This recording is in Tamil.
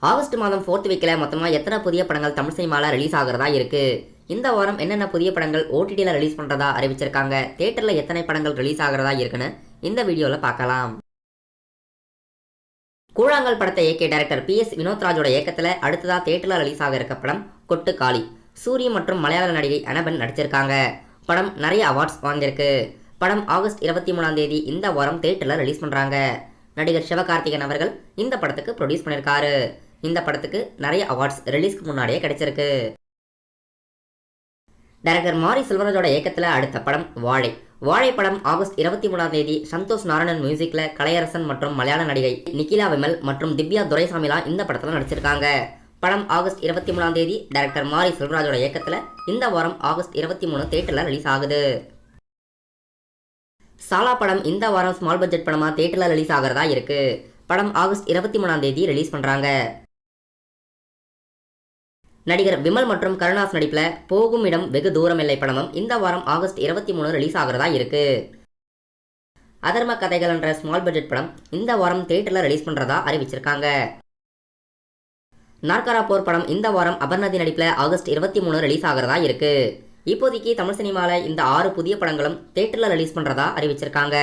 ஆகஸ்ட் மாதம் 4th வீக்ல மொத்தமா எத்தனை புதிய படங்கள் தமிழ் சினிமால ரிலீஸ் ஆகிறதா இருக்கு. இந்த வாரம் என்னென்ன புதிய படங்கள் OTTல ரிலீஸ் பண்றதா அறிவிச்சிருக்காங்க. தியேட்டர்ல எத்தனை படங்கள் ரிலீஸ் ஆகிறதா இருக்குன்னு இந்த வீடியோல பார்க்கலாம். கூழாங்கல் படத்தை இயக்கிய டைரக்டர் PS வினோத்ராஜோட இயக்கத்துல அடுத்ததா தியேட்டர்ல ரிலீஸ் ஆக இருக்க படம் கொட்டு காளி. சூரி மற்றும் மலையாள நடிகை அனபன் நடிச்சிருக்காங்க. படம் நிறைய அவார்ட்ஸ் வாங்கியிருக்கு. படம் ஆகஸ்ட் 23ஆம் தேதி இந்த வாரம் தியேட்டர்ல ரிலீஸ் பண்றாங்க. நடிகர் சிவகார்த்திகேயன் அவர்கள் இந்த படத்துக்கு ப்ரொடியூஸ் பண்ணியிருக்காரு. இந்த படத்துக்கு நிறைய அவார்ட்ஸ் ரிலீஸ்க்கு முன்னாடியே கிடைச்சிருக்கு. டைரக்டர் மாரி செல்வராஜோட இயக்கத்துல அடுத்த படம் வாழை. வாழை படம் ஆகஸ்ட் 23ஆம் தேதி சந்தோஷ் நாராயணன் மியூசிக்ல கலையரசன் மற்றும் மலையாள நடிகை நிகிலா விமல் மற்றும் திவ்யா துரைசாமிலாம் இந்த படத்துல நடிச்சிருக்காங்க. படம் ஆகஸ்ட் 23ஆம் தேதி டைரக்டர் மாரி செல்வராஜோட இயக்கத்துல இந்த வாரம் ஆகஸ்ட் 23 தியேட்டர்ல ரிலீஸ் ஆகுது. சாலா படம் இந்த வாரம் ஸ்மால் பட்ஜெட் படமா தியேட்டர்ல ரிலீஸ் ஆகிறதா இருக்கு. படம் ஆகஸ்ட் 23ஆம் தேதி ரிலீஸ் பண்றாங்க. நடிகர் விமல் மற்றும் கருணாஸ் நடிப்புல போகும் இடம் வெகு தூரம் இல்லை படமும் இந்த வாரம் ஆகஸ்ட் 23 ரிலீஸ் ஆகிறதா இருக்கு. அதர்ம கதைகள் என்ற ஸ்மால் பட்ஜெட் படம் இந்த வாரம் தியேட்டர்ல ரிலீஸ் பண்றதா அறிவிச்சிருக்காங்க. நாற்காரா போர் படம் இந்த வாரம் அபர்ணதி நடிப்புல ஆகஸ்ட் 23 ரிலீஸ் ஆகிறதா இருக்கு. இப்போதைக்கு தமிழ் சினிமால இந்த 6 புதிய படங்களும் தியேட்டர்ல ரிலீஸ் பண்றதா அறிவிச்சிருக்காங்க.